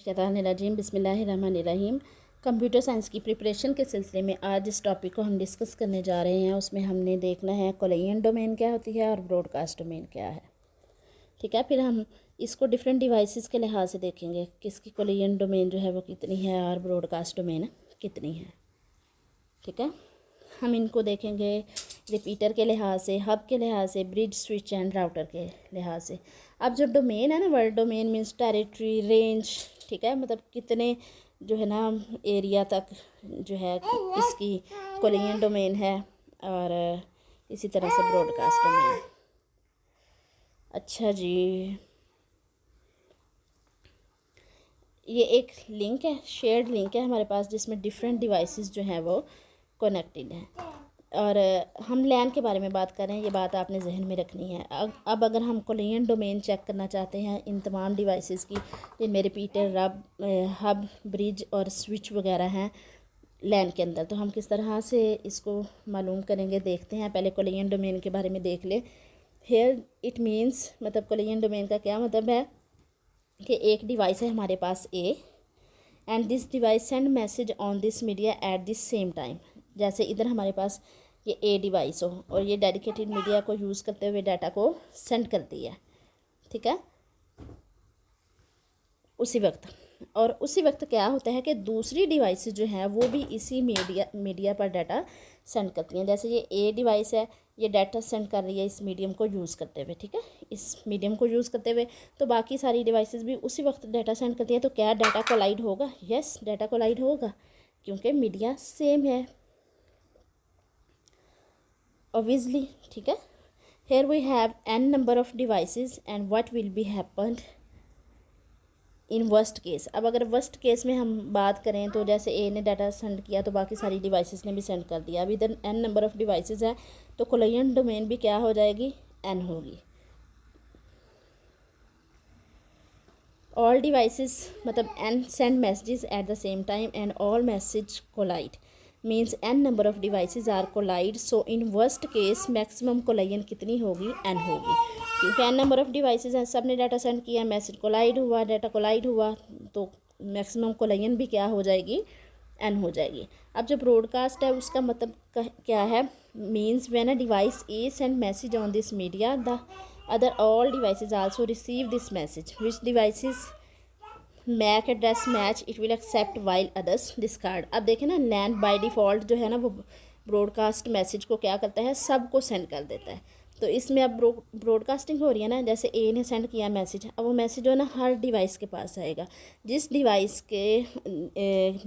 शैतानिर्रजीम बिस्मिल्लाहिर्रहमानिर्रहीम। Computer science की preparation के सिलसिले में आज इस टॉपिक को हम डिस्कस करने जा रहे हैं। उसमें हमने देखना है कोलियन डोमेन क्या होती है और ब्रॉडकास्ट डोमेन क्या है। ठीक है, फिर हम इसको डिफरेंट डिवाइसेस के लिहाज से देखेंगे किसकी कोलियन डोमेन जो है वो कितनी है और ब्रॉडकास्ट डोमेन कितनी है। ठीक है, हम इनको देखेंगे रिपीटर के लिहाज से, हब के लिहाज से, ब्रिज, स्विच एंड राउटर के लिहाज से। अब जो डोमेन है ना, word domain means territory, range. ठीक है, मतलब कितने जो है ना एरिया तक जो है इसकी कोलियन डोमेन है और इसी तरह से ब्रॉडकास्ट डोमेन। अच्छा जी, ये एक लिंक है, शेयर्ड लिंक है हमारे पास, जिसमें डिफरेंट डिवाइसेस जो हैं वो कनेक्टेड हैं। और हम लैन के बारे में बात कर रहे हैं, ये बात आपने जहन में रखनी है। अब अगर हम कोलियन डोमेन चेक करना चाहते हैं इन तमाम डिवाइसेस की, जिनमें रिपीटर, हब, ब्रिज और स्विच वगैरह हैं लैन के अंदर, तो हम किस तरह से इसको मालूम करेंगे, देखते हैं। पहले कोलियन डोमेन के बारे में देख ले। हेयर इट मीन्स, मतलब कोलियन डोमेन का क्या मतलब है कि एक डिवाइस है हमारे पास A and this device send message on this media at this same time. जैसे इधर हमारे पास ये ए डिवाइस हो और ये डेडिकेटेड मीडिया को यूज़ करते हुए डाटा को सेंड करती है। ठीक है, उसी वक्त क्या होता है कि दूसरी डिवाइसेस जो हैं वो भी इसी मीडिया पर डाटा सेंड करती हैं। जैसे ये ए डिवाइस है, ये डाटा सेंड कर रही है इस मीडियम को यूज़ करते हुए। ठीक है, इस मीडियम को यूज़ करते हुए, तो बाकी सारी डिवाइसेस भी उसी वक्त डाटा सेंड करती हैं। तो क्या डाटा कोलाइड होगा? यस, डाटा कोलाइड होगा, क्योंकि मीडिया सेम है obviously। ठीक है, here we have n number of devices and what will be happened in worst case। अब अगर वर्स्ट केस में हम बात करें तो जैसे ए ने डाटा सेंड किया तो बाकी सारी डिवाइसेस ने भी सेंड कर दिया। अब इधर n नंबर ऑफ़ डिवाइसेस है, तो कोलियन डोमेन भी क्या हो जाएगी? n होगी। ऑल डिवाइसेस मतलब n send messages at the same time and all message collide means n number of devices are collide. So in worst case maximum collision कितनी होगी? n होगी, क्योंकि n नंबर ऑफ़ डिवाइसेस हैं, सब ने data send किया, message collide हुआ, data collide हुआ, तो मैक्सिमम कोलियन भी क्या हो जाएगी? n हो जाएगी। अब जो ब्रॉडकास्ट है उसका मतलब क्या है? Means when a device A send message on this media the other all devices also receive this message which devices MAC address match it will accept while others discard. अब देखें ना, लैन बाय डिफ़ॉल्ट जो है ना वो broadcast message को क्या करता है? सबको सेंड कर देता है। तो इसमें अब ब्रॉडकास्टिंग हो रही है ना, जैसे ए ने सेंड किया मैसेज, अब वो मैसेज जो है ना हर डिवाइस के पास आएगा। जिस डिवाइस के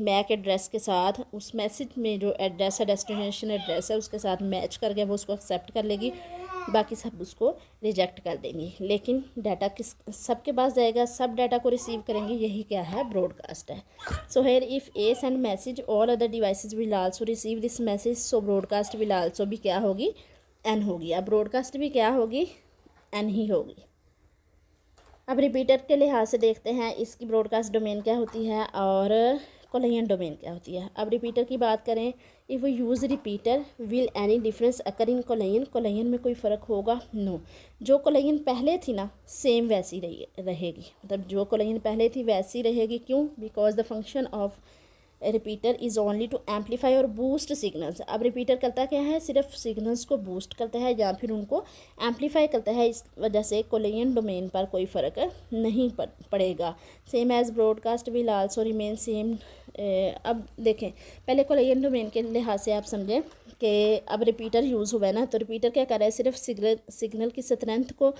मैक एड्रेस के साथ उस मैसेज में जो एड्रेस है, डेस्टिनेशन एड्रेस है, उसके साथ मैच करके वो उसको एक्सेप्ट कर लेगी, बाकी सब उसको रिजेक्ट कर देंगी। लेकिन डाटा किस सबके पास जाएगा, सब डाटा को रिसीव करेंगे, यही क्या है? ब्रॉडकास्ट है। So here if A send message all other devices will also receive this message, so broadcast will also भी क्या होगी? n होगी। अब ब्रॉडकास्ट भी क्या होगी? n ही होगी। अब रिपीटर के लिहाज से देखते हैं इसकी ब्रॉडकास्ट डोमेन क्या होती है और कोलियन डोमेन क्या होती है। अब रिपीटर की बात करें, if we use repeater will any difference occur in collision? Collision में कोई फ़र्क होगा? नो। जो कोलियन पहले थी ना सेम वैसी रहेगी, मतलब जो कोलियन पहले थी वैसी रहेगी। क्यों? Because the function of repeater is only to amplify और बूस्ट सिग्नल्स। अब रिपीटर करता क्या है? सिर्फ सिग्नल्स को बूस्ट करता है या फिर उनको एम्पलीफाई करता है। इस वजह से कोलियन डोमेन पर कोई फ़र्क नहीं पड़ेगा। Same as broadcast will also remain same. अब देखें, पहले कोलियन डोमेन के लिहाज से आप समझें कि अब रिपीटर यूज़ हुआ है ना, तो रिपीटर क्या कर रहा है? सिर्फ सिग्नल की स्ट्रेंथ को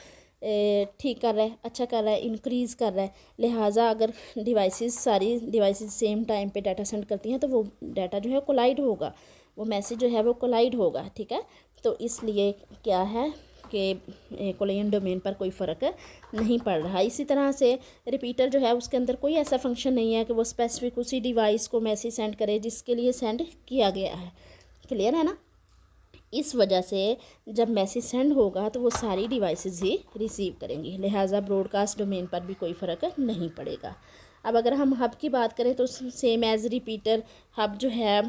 ठीक कर रहा है, अच्छा कर रहा है, इंक्रीज़ कर रहा है। लिहाजा अगर सारी डिवाइसेस सेम टाइम पे डाटा सेंड करती हैं तो वो डाटा जो है कोलाइड होगा, वो मैसेज जो है वो कोलाइड होगा। ठीक है, तो इसलिए क्या है कि कोलियन डोमेन पर कोई फ़र्क नहीं पड़ रहा। इसी तरह से रिपीटर जो है उसके अंदर कोई ऐसा फंक्शन नहीं है कि वो स्पेसिफिक उसी डिवाइस को मैसेज सेंड करे जिसके लिए सेंड किया गया है। क्लियर है ना? इस वजह से जब मैसेज सेंड होगा तो वो सारी डिवाइसेस ही रिसीव करेंगी, लिहाजा ब्रॉडकास्ट डोमेन पर भी कोई फ़र्क नहीं पड़ेगा। अब अगर हम हब की बात करें तो सेम एज़ रिपीटर हब जो है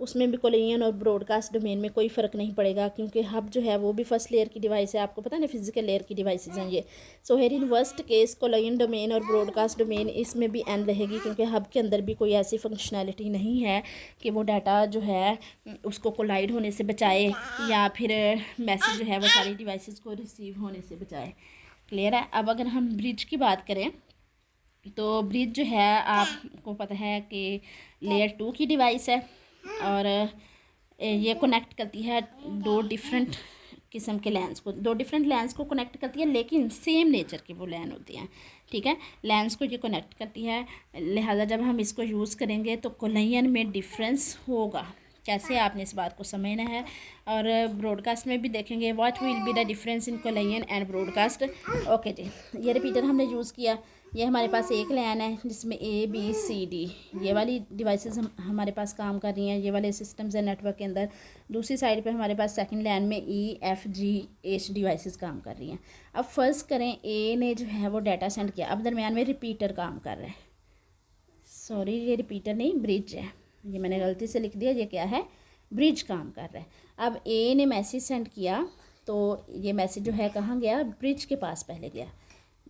उसमें भी कोलियन और ब्रॉडकास्ट डोमेन में कोई फ़र्क नहीं पड़ेगा, क्योंकि हब जो है वो भी फर्स्ट लेयर की डिवाइस है, आपको पता है ना फिजिकल लेयर की डिवाइसेज हैं ये। So here in worst case collision domain और ब्रॉडकास्ट डोमेन इसमें भी एन रहेगी, क्योंकि हब के अंदर भी कोई ऐसी फंक्शनैलिटी नहीं है कि वो डाटा जो है उसको कोलाइड होने से बचाए या फिर मैसेज जो है वो सारी डिवाइसेस को रिसीव होने से बचाए। क्लियर है। अब अगर हम ब्रिज की बात करें तो ब्रिज जो है आपको पता है कि लेयर 2 की डिवाइस है और ये कनेक्ट करती है दो डिफरेंट किस्म के लैंस को, दो डिफरेंट लैंस को कनेक्ट करती है, लेकिन सेम नेचर की वो लैन होती हैं। ठीक है, लैंस को ये कनेक्ट करती है, लिहाजा जब हम इसको यूज़ करेंगे तो कोलियन में डिफरेंस होगा। कैसे, आपने इस बात को समझना है। और ब्रॉडकास्ट में भी देखेंगे what will be the difference in collision and broadcast. Okay जी, ये रिपीटर हमने यूज़ किया। ये हमारे पास एक लैन है जिसमें ABCD ये वाली डिवाइसेस हमारे पास काम कर रही हैं, ये वाले सिस्टम्स हैं नेटवर्क के अंदर। दूसरी साइड पे हमारे पास सेकंड लैन में EFGH डिवाइसेस काम कर रही हैं। अब फर्स्ट करें, A ने जो है वो डाटा सेंड किया, अब दरमियान में रिपीटर काम कर रहा है। सॉरी, ये रिपीटर नहीं ब्रिज है, ये मैंने गलती से लिख दिया, ये क्या है, ब्रिज काम कर रहा है। अब A ने मैसेज सेंड किया तो ये मैसेज जो है कहाँ गया, ब्रिज के पास पहले गया।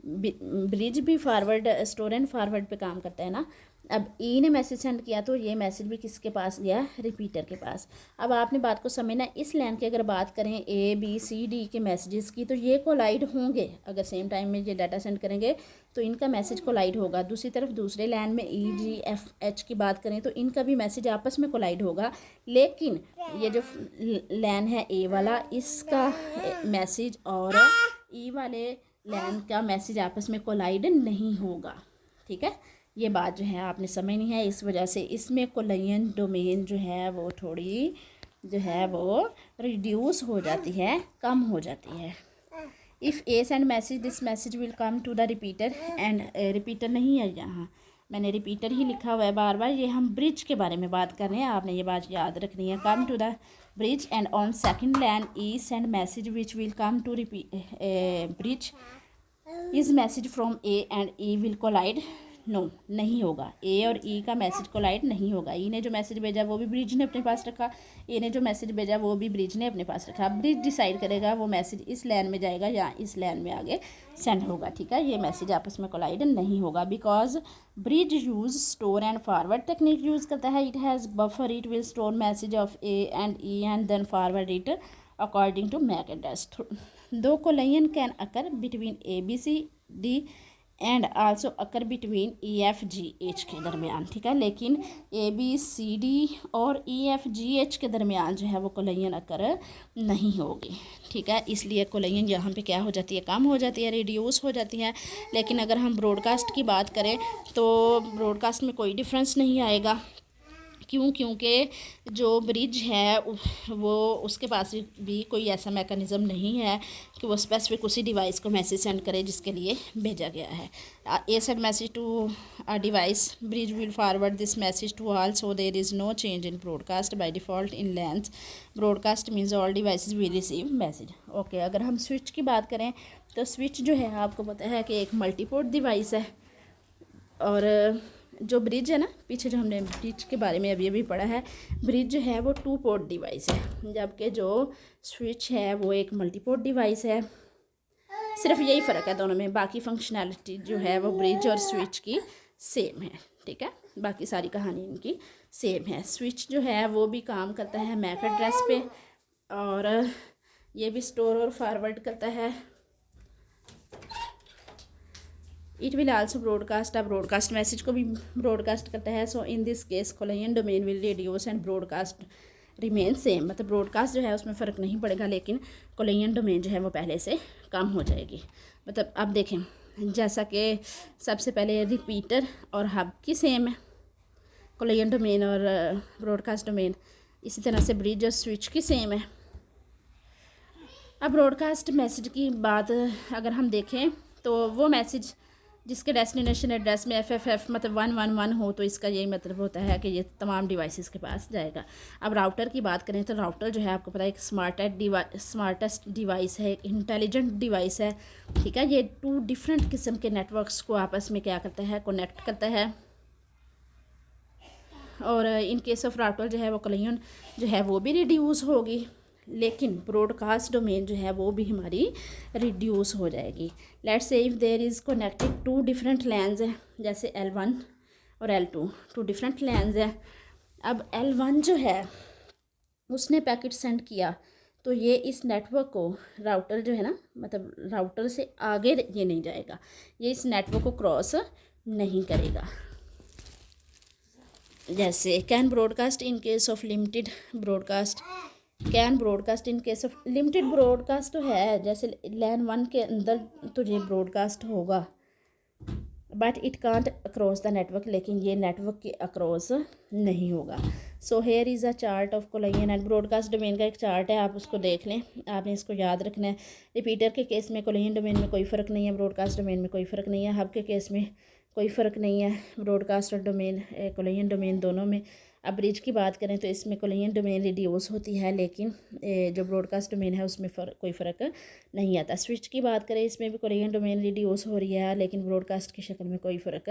ब्रिज भी फॉरवर्ड, स्टोर एंड फॉरवर्ड पे काम करता है ना। अब E ने मैसेज सेंड किया तो ये मैसेज भी किसके पास गया, रिपीटर के पास। अब आपने बात को समझना, इस लाइन की अगर बात करें ABCD के मैसेजेस की तो ये कोलाइड होंगे, अगर सेम टाइम में ये डाटा सेंड करेंगे तो इनका मैसेज कोलाइड होगा। दूसरी तरफ दूसरे लाइन में EGFH की बात करें तो इनका भी मैसेज आपस में कोलाइड होगा, लेकिन ये जो लाइन है A वाला, इसका मैसेज और E वाले लैन का मैसेज आपस में कोलाइड नहीं होगा। ठीक है, ये बात जो है आपने समझनी है। इस वजह से इसमें कोलियन डोमेन जो है वो थोड़ी जो है वो रिड्यूस हो जाती है, कम हो जाती है। If A send message this message will come to the repeater and repeater नहीं है, यहाँ मैंने रिपीटर ही लिखा हुआ है बार बार। ये हम ब्रिज के बारे में बात कर रहे हैं, आपने ये बात याद रखनी है। Come to the bridge and on second LAN E send message which will come to bridge is message from A and E will collide. No, नहीं होगा, A और E का मैसेज कोलाइड नहीं होगा। E ने जो मैसेज भेजा वो भी ब्रिज ने अपने पास रखा, A ने जो मैसेज भेजा वो भी ब्रिज ने अपने पास रखा। ब्रिज डिसाइड करेगा वो मैसेज इस लाइन में जाएगा या इस लाइन में आगे सेंड होगा। ठीक है, ये मैसेज आपस में कोलाइड नहीं होगा, because bridge use store and forward technique use करता है। It has buffer, it will store message of A and E and then forward it according to MAC address. दो collision can occur between ABCD and also occur between EFGH के दरमियान। ठीक है, लेकिन ABCD और EFGH के दरमियान जो है वो कोलियन अकर नहीं होगी। ठीक है, इसलिए कोलियन यहाँ पे क्या हो जाती है, कम हो जाती है, रिड्यूस हो जाती है। लेकिन अगर हम ब्रॉडकास्ट की बात करें तो ब्रॉडकास्ट में कोई डिफरेंस नहीं आएगा। क्यों? क्योंकि जो ब्रिज है वो उसके पास भी कोई ऐसा मैकेनिज़्म नहीं है कि वो स्पेसिफिक उसी डिवाइस को मैसेज सेंड करे जिसके लिए भेजा गया है। A send message to a device, bridge will forward this message to all, so there is no change in broadcast by default in length. Broadcast means all devices will receive message. Okay, अगर हम switch की बात करें तो switch जो है आपको पता है कि एक मल्टीपोर्ट डिवाइस है, और जो ब्रिज है ना, पीछे जो हमने ब्रिज के बारे में अभी पढ़ा है, ब्रिज जो है वो 2 पोर्ट डिवाइस है, जबकि जो स्विच है वो एक मल्टीपोर्ट डिवाइस है। सिर्फ यही फ़र्क है दोनों में, बाकी फंक्शनैलिटी जो है वो ब्रिज और स्विच की सेम है। ठीक है, बाकी सारी कहानी इनकी सेम है। स्विच जो है वो भी काम करता है मैक एड्रेस पे, और ये भी स्टोर और फॉरवर्ड करता है। इट विल आल्सो ब्रॉडकास्ट, अब ब्रॉडकास्ट मैसेज को भी ब्रॉडकास्ट करता है। So in this case collision domain will reduce and broadcast remain same. मतलब ब्रॉडकास्ट जो है उसमें फ़र्क नहीं पड़ेगा, लेकिन कोलियन डोमेन जो है वो पहले से कम हो जाएगी। मतलब अब देखें, जैसा कि सबसे पहले रिपीटर और हब की सेम है कोलियन डोमेन और ब्रॉडकास्ट डोमेन, इसी तरह से ब्रिज और स्विच की सेम है। अब ब्रॉडकास्ट मैसेज की बात अगर हम देखें तो वो मैसेज जिसके डेस्टिनेशन एड्रेस में FFF मतलब 111 हो, तो इसका यही मतलब होता है कि ये तमाम डिवाइसेस के पास जाएगा। अब राउटर की बात करें तो राउटर जो है आपको पता है एक स्मार्टेस्ट डिवाइस है, एक इंटेलिजेंट डिवाइस है। ठीक है, ये 2 डिफरेंट किस्म के नेटवर्क्स को आपस में क्या करता है, कनेक्ट करता है। और इन केस ऑफ राउटर जो है वो कोलिजन जो है वो भी रिड्यूस होगी, लेकिन ब्रॉडकास्ट डोमेन जो है वो भी हमारी रिड्यूस हो जाएगी। Let's say if there is connected to different LANs है, जैसे L1 और L2 टू डिफरेंट लैंस है। अब L1 जो है उसने पैकेट सेंड किया तो ये इस नेटवर्क को, राउटर जो है ना, मतलब राउटर से आगे ये नहीं जाएगा, ये इस नेटवर्क को क्रॉस नहीं करेगा। जैसे can broadcast in case of limited broadcast, can broadcast in case of limited broadcast तो है, जैसे लैन 1 के अंदर तुझे ब्रॉडकास्ट होगा, but it can't across the network, लेकिन ये नेटवर्क के अक्रॉस नहीं होगा। So here is a chart of collision and broadcast domain का एक चार्ट है, आप उसको देख लें, आपने इसको याद रखना है। रिपीटर के केस में कोलिजन डोमेन में कोई फ़र्क नहीं है, ब्रॉडकास्ट डोमेन में कोई फ़र्क नहीं है, हब के केस में कोई फ़र्क नहीं है, ब्रॉडकास्ट और डोमेन कोलिजन डोमेन दोनों में। अब ब्रिज की बात करें तो इसमें कोलिजन डोमेन रिड्यूस होती है, लेकिन जो ब्रॉडकास्ट डोमेन है उसमें कोई फ़र्क नहीं आता। स्विच की बात करें, इसमें भी कोलिजन डोमेन रिड्यूस हो रही है, लेकिन ब्रॉडकास्ट की शक्ल में कोई फ़र्क,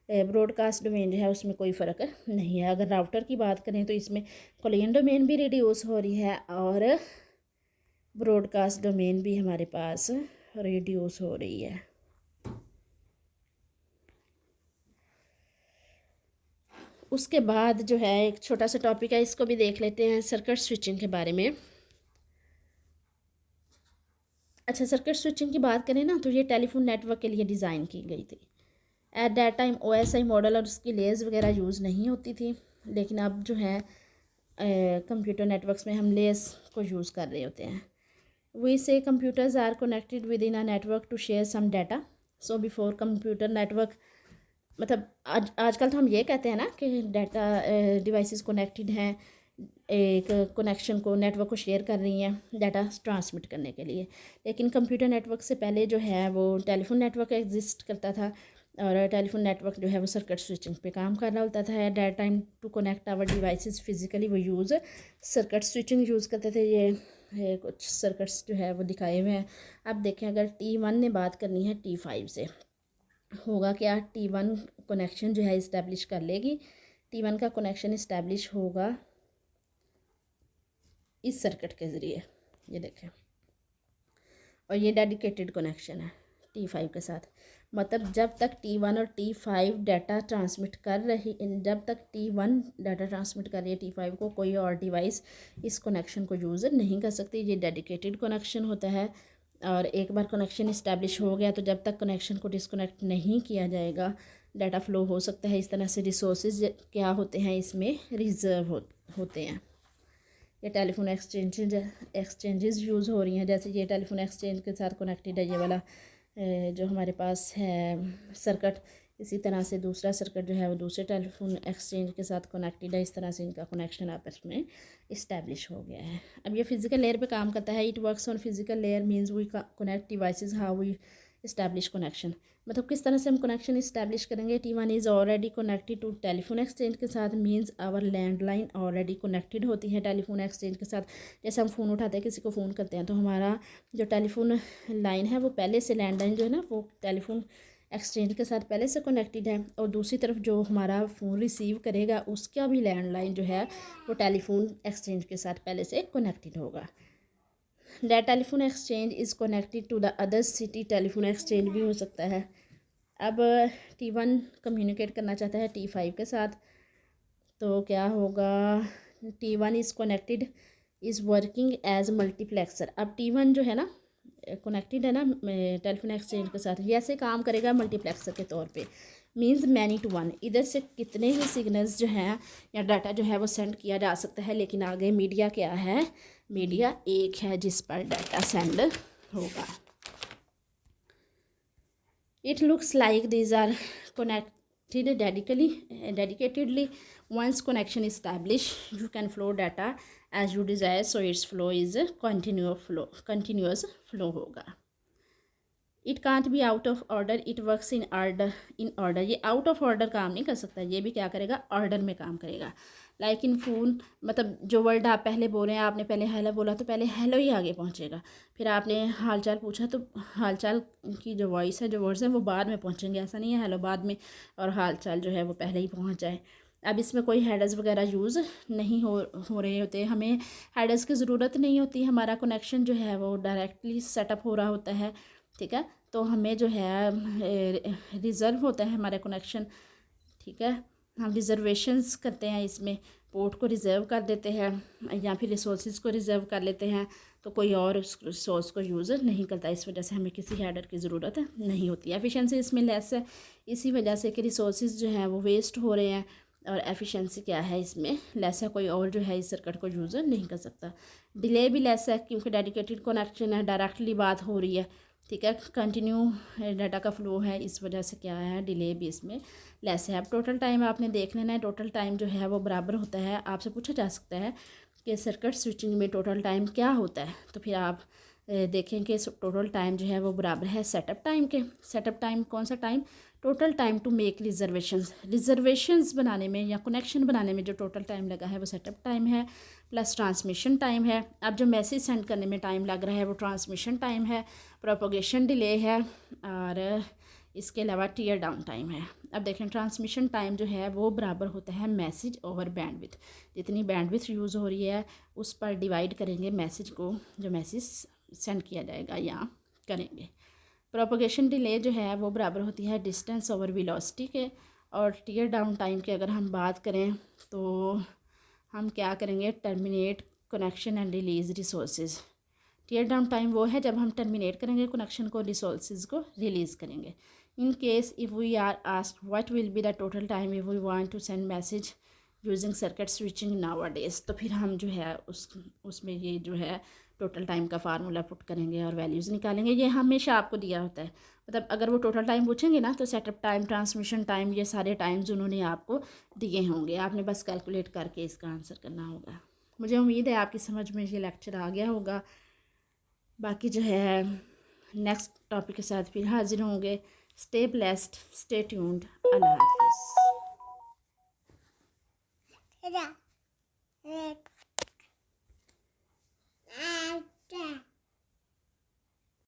ब्रॉडकास्ट डोमेन जो है उसमें कोई फ़र्क नहीं है। अगर राउटर की बात करें तो इसमें कोलिजन डोमेन भी रिड्यूस हो रही है और ब्रॉडकास्ट डोमेन भी हमारे पास रिड्यूस हो रही है। उसके बाद जो है एक छोटा सा टॉपिक है, इसको भी देख लेते हैं, सर्किट स्विचिंग के बारे में। अच्छा, सर्किट स्विचिंग की बात करें ना तो ये टेलीफोन नेटवर्क के लिए डिज़ाइन की गई थी। Eight that time OSI model और उसकी लेयर्स वगैरह यूज़ नहीं होती थी, लेकिन अब जो है कंप्यूटर नेटवर्क्स में हम लेयर्स को यूज़ कर रहे होते हैं। We say computers are connected with in a network to share some data. So before computer network, मतलब आजकल तो हम ये कहते हैं ना कि डाटा डिवाइसेस कनेक्टेड हैं, एक कनेक्शन को, नेटवर्क को शेयर कर रही हैं डाटा ट्रांसमिट करने के लिए, लेकिन कंप्यूटर नेटवर्क से पहले जो है वो टेलीफोन नेटवर्क एग्जिस्ट करता था, और टेलीफोन नेटवर्क जो है वो सर्किट स्विचिंग पे काम कर रहा होता था। At that time to connect our devices physically वो यूज़ सर्किट स्विचिंग यूज़ करते थे। ये कुछ सर्किट्स जो है वो दिखाए हुए हैं। अब देखें, अगर T1 ने बात करनी है T5 से, होगा क्या, T1 कनेक्शन जो है इस्टेब्लिश कर लेगी। T1 का कनेक्शन इस्टेब्लिश होगा इस सर्किट के ज़रिए, ये देखें, और ये डेडिकेटेड कनेक्शन है T5 के साथ। मतलब जब तक T1 और T5 डाटा ट्रांसमिट कर रही, जब तक T1 डाटा ट्रांसमिट कर रही है T5 को, कोई और डिवाइस इस कनेक्शन को यूज़ नहीं कर सकती। ये डेडिकेटेड कनेक्शन होता है, और एक बार कनेक्शन इस्टेब्लिश हो गया तो जब तक कनेक्शन को डिसकनेक्ट नहीं किया जाएगा डाटा फ्लो हो सकता है। इस तरह से रिसोर्सेज क्या होते हैं इसमें रिज़र्व होते हैं। ये टेलीफोन एक्सचेंजेस यूज़ हो रही हैं, जैसे ये टेलीफोन एक्सचेंज के साथ कनेक्टेड है ये वाला जो हमारे पास है सर्किट। इसी तरह से दूसरा सर्किट जो है वो दूसरे टेलीफोन एक्सचेंज के साथ कनेक्टेड है। इस तरह से इनका कनेक्शन आपस में इस्टेब्लिश हो गया है। अब ये फिज़िकल लेयर पे काम करता है। It works on physical layer means we connect devices, how we establish connection, मतलब किस तरह से हम कनेक्शन इस्टेब्लिश करेंगे। T1 is already connected to telephone exchange के साथ, means our landline already connected होती है टेलीफोन एक्सचेंज के साथ। जैसे हम फ़ोन उठाते हैं, किसी को फ़ोन करते हैं, तो हमारा जो टेलीफोन लाइन है वो पहले से, लैंडलाइन जो है ना वो टेलीफोन एक्सचेंज के साथ पहले से कनेक्टेड है, और दूसरी तरफ जो हमारा फ़ोन रिसीव करेगा उसका भी लैंडलाइन जो है वो टेलीफोन एक्सचेंज के साथ पहले से कनेक्टेड होगा। That telephone exchange is connected to the other city, telephone exchange भी हो सकता है। अब T1 कम्युनिकेट करना चाहता है T5 के साथ, तो क्या होगा, T1 is connected is working as multiplexer. अब T1 जो है ना कनेक्टेड है ना टेलीफोन एक्सचेंज के साथ, ये ऐसे काम करेगा मल्टीप्लेक्सर के तौर पे, मींस मैनी टू वन। इधर से कितने ही सिग्नल्स जो हैं या डाटा जो है वो सेंड किया जा सकता है, लेकिन आगे मीडिया क्या है, मीडिया एक है जिस पर डाटा सेंड होगा। It looks like these are connected dedicatedly. Once connection is established, you can flow data as you desire. So its flow is continuous flow होगा। It can't be out of order. It works in order. ये out of order काम नहीं कर सकता, ये भी क्या करेगा, order में काम करेगा। लाइक इन फ़ोन, मतलब जो वर्ड आप पहले बोल रहे हैं, आपने पहले हेलो बोला तो पहले हेलो ही आगे पहुंचेगा, फिर आपने हालचाल पूछा तो हालचाल की जो वॉइस है, जो वर्ड्स हैं वो बाद में पहुंचेंगे। ऐसा नहीं है हेलो बाद में और हालचाल जो है वो पहले ही पहुंच जाए। अब इसमें कोई हेडर्स वगैरह यूज़ नहीं हो रहे होते, हमें हेडर्स की ज़रूरत नहीं होती, हमारा कनेक्शन जो है वो डायरेक्टली सेटअप हो रहा होता है, ठीक है। तो हमें जो है रिज़र्व होता है हमारा कनेक्शन, ठीक है। हम रिज़र्वेशंस करते हैं, इसमें पोर्ट को रिज़र्व कर देते हैं या फिर रिसोर्सेज को रिज़र्व कर लेते हैं, तो कोई और उस रिसोर्स को यूज़ नहीं करता। इस वजह से हमें किसी हेडर की ज़रूरत नहीं होती। एफिशिएंसी इसमें लेस है इसी वजह से कि रिसोर्सेज जो हैं वो वेस्ट हो रहे हैं, और एफिशिएंसी क्या है इसमें लेस है, कोई और जो है इस सर्किट को यूज़ नहीं कर सकता। डिले भी लेस है क्योंकि डेडिकेटेड कनेक्शन है, डायरेक्टली बात हो रही है, ठीक है, कंटिन्यू डाटा का फ्लो है, इस वजह से क्या है डिले भी इसमें लेस है। अब टोटल टाइम आपने देख लेना है, टोटल टाइम जो है वो बराबर होता है, आपसे पूछा जा सकता है कि सर्किट स्विचिंग में टोटल टाइम क्या होता है, तो फिर आप देखें कि टोटल टाइम जो है वो बराबर है सेटअप टाइम के। सेटअप टाइम कौन सा time? Total time to make reservations बनाने में या कनेक्शन बनाने में जो टोटल टाइम लगा है वो सेटअप टाइम है, प्लस ट्रांसमिशन टाइम है। अब जो मैसेज सेंड करने में टाइम लग रहा है वो ट्रांसमिशन टाइम है, प्रोपोगेशन डिले है, और इसके अलावा टीयर डाउन टाइम है। अब देखें ट्रांसमिशन टाइम जो है वो बराबर होता है मैसेज ओवर बैंडविड्थ, जितनी बैंडविड्थ यूज़ हो रही है उस पर डिवाइड करेंगे मैसेज को, जो मैसेज सेंड किया जाएगा या करेंगे। प्रोपोगेशन डिले जो है वो बराबर होती है डिस्टेंस ओवर वेलोसिटी के। और टीयर डाउन टाइम की अगर हम बात करें तो हम क्या करेंगे, terminate connection and release resources. Tear down time वो है जब हम टर्मिनेट करेंगे कनेक्शन को, रिसोर्सेज को रिलीज़ करेंगे। In case if we are asked what will be the total time if we want to send message using circuit switching nowadays, तो फिर हम जो है उसमें ये जो है टोटल टाइम का फार्मूला पुट करेंगे और वैल्यूज़ निकालेंगे। ये हमेशा आपको दिया होता है, मतलब अगर वो टोटल टाइम पूछेंगे ना तो सेटअप टाइम, ट्रांसमिशन टाइम, ये सारे टाइम्स उन्होंने आपको दिए होंगे, आपने बस कैलकुलेट करके इसका आंसर करना होगा। मुझे उम्मीद है आपकी समझ में ये लेक्चर आ गया होगा। बाकी जो है नेक्स्ट टॉपिक के साथ फिर हाजिर होंगे। स्टे ब्लेस्ड, स्टे ट्यून्ड, अल्लाह हाफिज़।